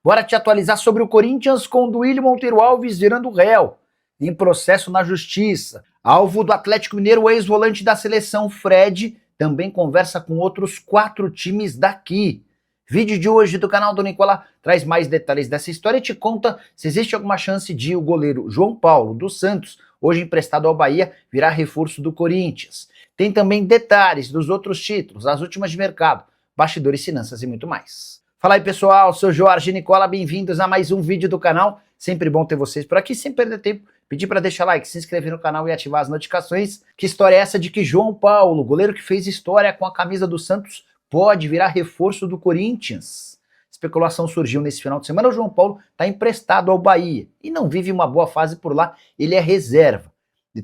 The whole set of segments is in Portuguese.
Bora te atualizar sobre o Corinthians com o Duílio Monteiro Alves virando réu em processo na justiça. Alvo do Atlético Mineiro, o ex-volante da seleção Fred também conversa com outros 4 times daqui. Vídeo de hoje do canal do Nicola traz mais detalhes dessa história e te conta se existe alguma chance de o goleiro João Paulo dos Santos, hoje emprestado ao Bahia, virar reforço do Corinthians. Tem também detalhes dos outros títulos, as últimas de mercado, bastidores, finanças e muito mais. Fala aí pessoal, sou Jorge Nicola, bem-vindos a mais um vídeo do canal. Sempre bom ter vocês por aqui, sem perder tempo. Pedir para deixar like, se inscrever no canal e ativar as notificações. Que história é essa de que João Paulo, goleiro que fez história com a camisa do Santos, pode virar reforço do Corinthians? Especulação surgiu nesse final de semana. O João Paulo está emprestado ao Bahia e não vive uma boa fase por lá, ele é reserva.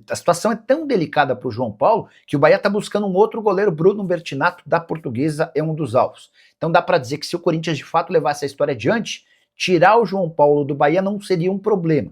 A situação é tão delicada para o João Paulo que o Bahia está buscando um outro goleiro. Bruno Bertinato, da Portuguesa, é um dos alvos. Então dá para dizer que se o Corinthians de fato levasse a história adiante, tirar o João Paulo do Bahia não seria um problema.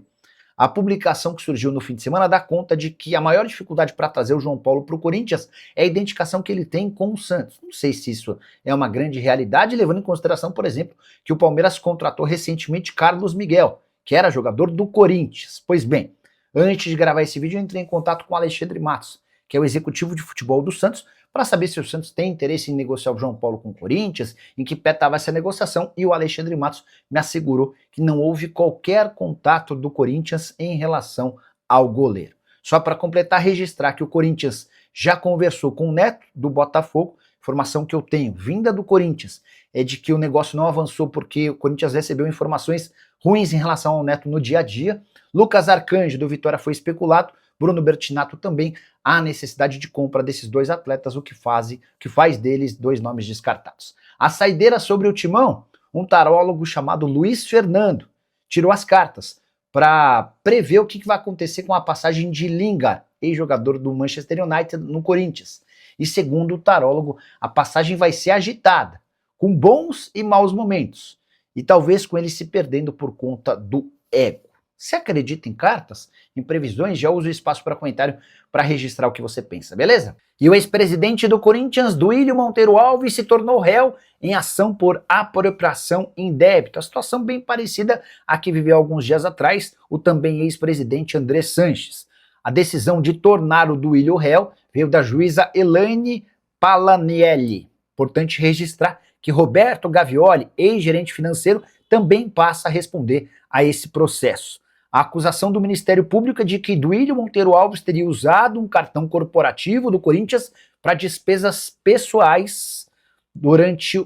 A publicação que surgiu no fim de semana dá conta de que a maior dificuldade para trazer o João Paulo para o Corinthians é a identificação que ele tem com o Santos. Não sei se isso é uma grande realidade, levando em consideração, por exemplo, que o Palmeiras contratou recentemente Carlos Miguel, que era jogador do Corinthians. Pois bem, antes de gravar esse vídeo, eu entrei em contato com o Alexandre Matos, que é o executivo de futebol do Santos, para saber se o Santos tem interesse em negociar o João Paulo com o Corinthians, em que pé estava essa negociação, e o Alexandre Matos me assegurou que não houve qualquer contato do Corinthians em relação ao goleiro. Só para completar, registrar que o Corinthians já conversou com o Neto, do Botafogo. Informação que eu tenho, vinda do Corinthians, é de que o negócio não avançou porque o Corinthians recebeu informações ruins em relação ao Neto no dia a dia. Lucas Arcanjo, do Vitória, foi especulado. Bruno Bertinato também. Há necessidade de compra desses 2 atletas, o que faz deles 2 nomes descartados. A saideira sobre o timão, um tarólogo chamado Luiz Fernando tirou as cartas para prever o que vai acontecer com a passagem de Lingard, ex-jogador do Manchester United, no Corinthians. E segundo o tarólogo, a passagem vai ser agitada, com bons e maus momentos, e talvez com ele se perdendo por conta do ego. Se acredita em cartas, em previsões, já usa o espaço para comentário para registrar o que você pensa, beleza? E o ex-presidente do Corinthians, Duílio Monteiro Alves, se tornou réu em ação por apropriação indébita. A situação bem parecida à que viveu alguns dias atrás o também ex-presidente André Sanches. A decisão de tornar o Duílio réu veio da juíza Elaine Palanielli. Importante registrar que Roberto Gavioli, ex-gerente financeiro, também passa a responder a esse processo. A acusação do Ministério Público é de que Duílio Monteiro Alves teria usado um cartão corporativo do Corinthians para despesas pessoais durante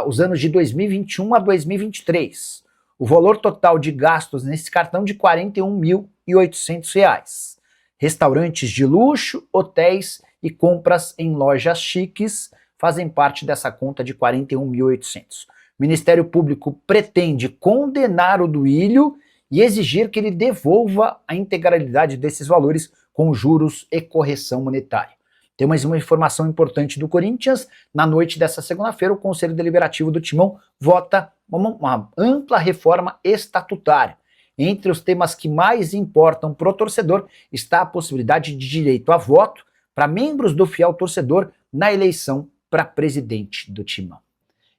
os anos de 2021 a 2023. O valor total de gastos nesse cartão de R$ 41.800. Restaurantes de luxo, hotéis e compras em lojas chiques fazem parte dessa conta de R$ 41.800. O Ministério Público pretende condenar o Duílio e exigir que ele devolva a integralidade desses valores com juros e correção monetária. Tem mais uma informação importante do Corinthians. Na noite dessa segunda-feira, o Conselho Deliberativo do Timão vota uma ampla reforma estatutária. Entre os temas que mais importam para o torcedor está a possibilidade de direito a voto para membros do fiel torcedor na eleição para presidente do Timão.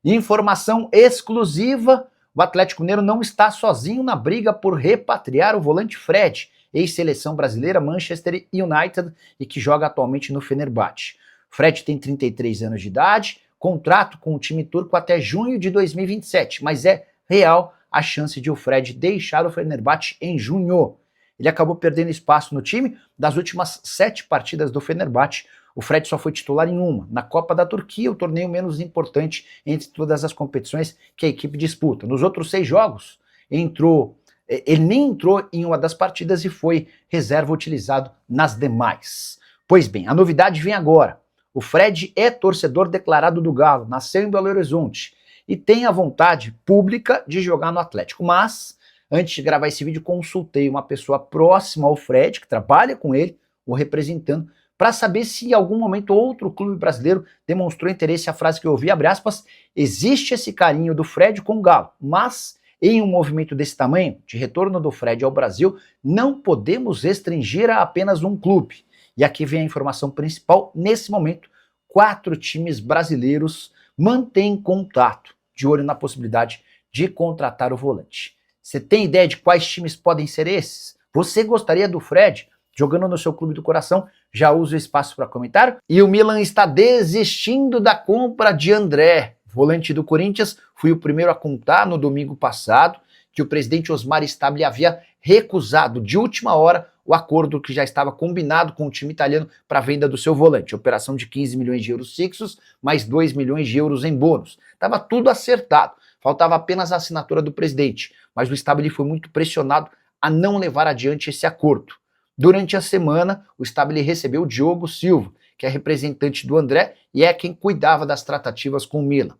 Informação exclusiva: o Atlético Mineiro não está sozinho na briga por repatriar o volante Fred, ex-seleção brasileira, Manchester United, e que joga atualmente no Fenerbahçe. Fred tem 33 anos de idade, contrato com o time turco até junho de 2027, mas é real a chance de o Fred deixar o Fenerbahçe em junho. Ele acabou perdendo espaço no time. Das últimas 7 partidas do Fenerbahçe, o Fred só foi titular em uma, na Copa da Turquia, o torneio menos importante entre todas as competições que a equipe disputa. Nos outros 6 jogos, ele nem entrou em uma das partidas e foi reserva utilizado nas demais. Pois bem, a novidade vem agora. O Fred é torcedor declarado do Galo, nasceu em Belo Horizonte e tem a vontade pública de jogar no Atlético. Mas, antes de gravar esse vídeo, consultei uma pessoa próxima ao Fred, que trabalha com ele, o representando, para saber se em algum momento outro clube brasileiro demonstrou interesse. A frase que eu ouvi, abre aspas: existe esse carinho do Fred com o Galo, mas em um movimento desse tamanho, de retorno do Fred ao Brasil, não podemos restringir a apenas um clube. E aqui vem a informação principal: nesse momento, 4 times brasileiros mantêm contato, de olho na possibilidade de contratar o volante. Você tem ideia de quais times podem ser esses? Você gostaria do Fred jogando no seu clube do coração? Já usa o espaço para comentário. E o Milan está desistindo da compra de André, volante do Corinthians. Fui o primeiro a contar no domingo passado que o presidente Osmar Stabile havia recusado de última hora o acordo que já estava combinado com o time italiano para a venda do seu volante. Operação de 15 milhões de euros fixos, mais 2 milhões de euros em bônus. Estava tudo acertado. Faltava apenas a assinatura do presidente, mas o Stabile foi muito pressionado a não levar adiante esse acordo. Durante a semana, o Stabile recebeu o Diogo Silva, que é representante do André e é quem cuidava das tratativas com o Milan.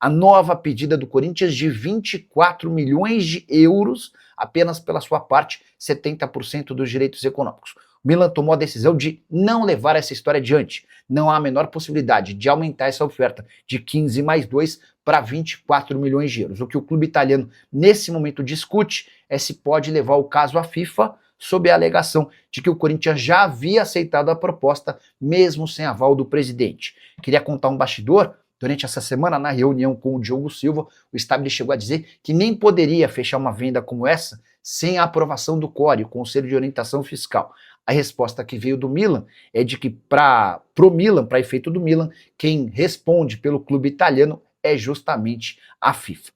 A nova pedida do Corinthians de 24 milhões de euros, apenas pela sua parte, 70% dos direitos econômicos. O Milan tomou a decisão de não levar essa história adiante. Não há a menor possibilidade de aumentar essa oferta de 15 mais 2 para 24 milhões de euros. O que o clube italiano, nesse momento, discute é se pode levar o caso à FIFA, sob a alegação de que o Corinthians já havia aceitado a proposta, mesmo sem aval do presidente. Queria contar um bastidor. Durante essa semana, na reunião com o Diogo Silva, o Stabile chegou a dizer que nem poderia fechar uma venda como essa sem a aprovação do CORE, o Conselho de Orientação Fiscal. A resposta que veio do Milan é de que para efeito do Milan, quem responde pelo clube italiano é justamente a FIFA.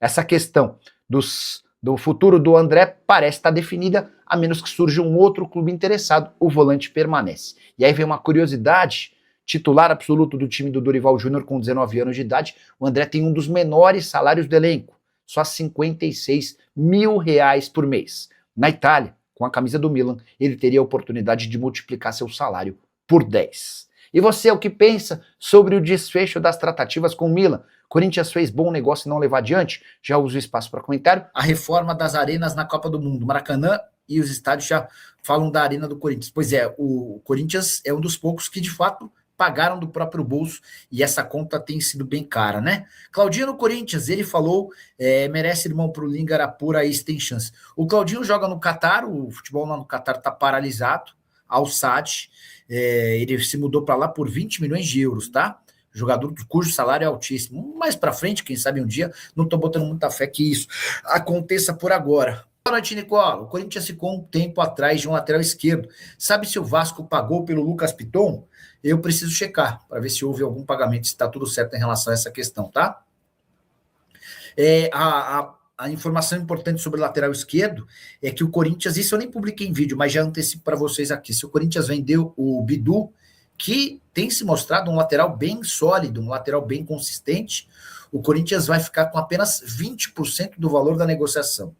Essa questão do futuro do André parece estar definida, a menos que surja um outro clube interessado, o volante permanece. E aí vem uma curiosidade: titular absoluto do time do Dorival Júnior com 19 anos de idade, o André tem um dos menores salários do elenco, só 56 mil reais por mês. Na Itália, com a camisa do Milan, ele teria a oportunidade de multiplicar seu salário por 10. E você, o que pensa sobre o desfecho das tratativas com o Milan? Corinthians fez bom negócio em não levar adiante? Já uso o espaço para comentário. A reforma das arenas na Copa do Mundo. Maracanã e os estádios já falam da arena do Corinthians. Pois é, o Corinthians é um dos poucos que, de fato, pagaram do próprio bolso e essa conta tem sido bem cara, né? Claudinho no Corinthians, ele falou, merece irmão pro Lingard, por aí tem chance. O Claudinho joga no Catar, o futebol lá no Catar tá paralisado, Al Sadd, ele se mudou para lá por 20 milhões de euros, tá? Jogador cujo salário é altíssimo. Mais para frente, quem sabe um dia, não tô botando muita fé que isso aconteça por agora. Boa noite, Nicola. O Corinthians ficou um tempo atrás de um lateral esquerdo. Sabe se o Vasco pagou pelo Lucas Piton? Eu preciso checar para ver se houve algum pagamento, se está tudo certo em relação a essa questão, tá? A informação importante sobre o lateral esquerdo é que o Corinthians, isso eu nem publiquei em vídeo, mas já antecipo para vocês aqui, se o Corinthians vendeu o Bidu, que tem se mostrado um lateral bem sólido, um lateral bem consistente, o Corinthians vai ficar com apenas 20% do valor da negociação.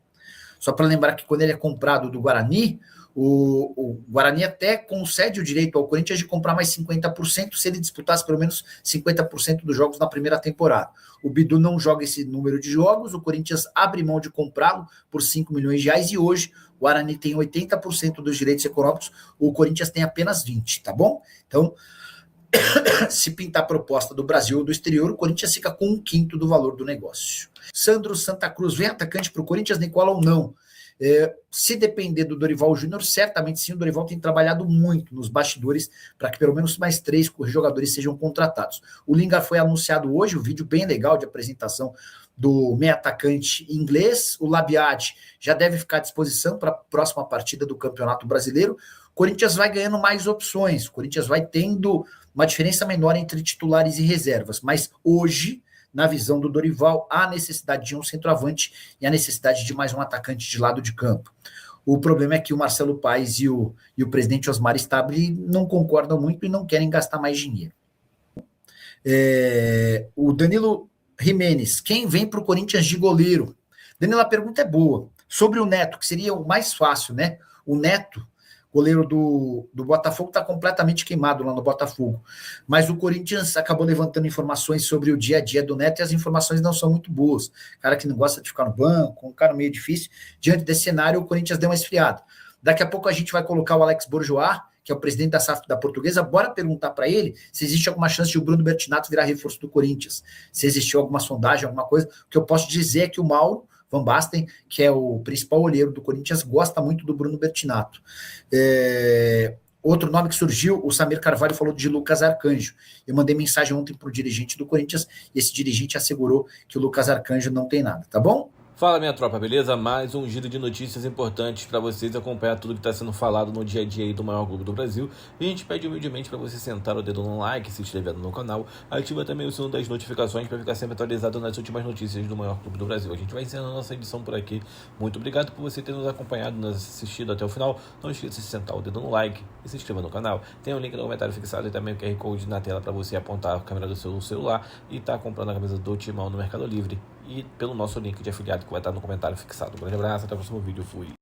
Só para lembrar que quando ele é comprado do Guarani, o Guarani até concede o direito ao Corinthians de comprar mais 50% se ele disputasse pelo menos 50% dos jogos na primeira temporada. O Bidu não joga esse número de jogos, o Corinthians abre mão de comprá-lo por 5 milhões de reais e hoje o Guarani tem 80% dos direitos econômicos, o Corinthians tem apenas 20%, tá bom? Então, se pintar a proposta do Brasil ou do exterior, o Corinthians fica com 1/5 do valor do negócio. Sandro Santa Cruz, vem atacante para o Corinthians, Nicola, ou não? Se depender do Dorival Júnior, certamente sim, o Dorival tem trabalhado muito nos bastidores para que pelo menos mais 3 jogadores sejam contratados. O Lingard foi anunciado hoje, um vídeo bem legal de apresentação do meio atacante inglês. O Labiat já deve ficar à disposição para a próxima partida do Campeonato Brasileiro. O Corinthians vai ganhando mais opções, o Corinthians vai tendo uma diferença menor entre titulares e reservas, mas hoje, na visão do Dorival, há necessidade de um centroavante e a necessidade de mais um atacante de lado de campo. O problema é que o Marcelo Paes e o presidente Osmar Stabile não concordam muito e não querem gastar mais dinheiro. O Danilo Jimenez, quem vem para o Corinthians de goleiro? Danilo, a pergunta é boa. Sobre o Neto, que seria o mais fácil, né? O Neto, goleiro do Botafogo, está completamente queimado lá no Botafogo. Mas o Corinthians acabou levantando informações sobre o dia a dia do Neto e as informações não são muito boas. Cara que não gosta de ficar no banco, um cara meio difícil. Diante desse cenário, o Corinthians deu uma esfriada. Daqui a pouco a gente vai colocar o Alex Bourgeois, que é o presidente da SAF da Portuguesa. Bora perguntar para ele se existe alguma chance de o Bruno Bertinato virar reforço do Corinthians. Se existiu alguma sondagem, alguma coisa. O que eu posso dizer é que o Mauro Van Basten, que é o principal olheiro do Corinthians, gosta muito do Bruno Bertinato. Outro nome que surgiu, o Samir Carvalho falou de Lucas Arcanjo. Eu mandei mensagem ontem para o dirigente do Corinthians e esse dirigente assegurou que o Lucas Arcanjo não tem nada, tá bom? Fala, minha tropa, beleza? Mais um giro de notícias importantes para vocês acompanhar tudo que está sendo falado no dia a dia aí do maior clube do Brasil. E a gente pede humildemente para você sentar o dedo no like, se inscrever no canal, ativa também o sininho das notificações para ficar sempre atualizado nas últimas notícias do maior clube do Brasil. A gente vai encerrando a nossa edição por aqui. Muito obrigado por você ter nos acompanhado, nos assistido até o final. Não esqueça de sentar o dedo no like e se inscreva no canal. Tem um link no comentário fixado e também o QR Code na tela para você apontar a câmera do seu celular e estar comprando a camisa do Timão no Mercado Livre. E pelo nosso link de afiliado que vai estar no comentário fixado. Um grande abraço, até o próximo vídeo. Fui.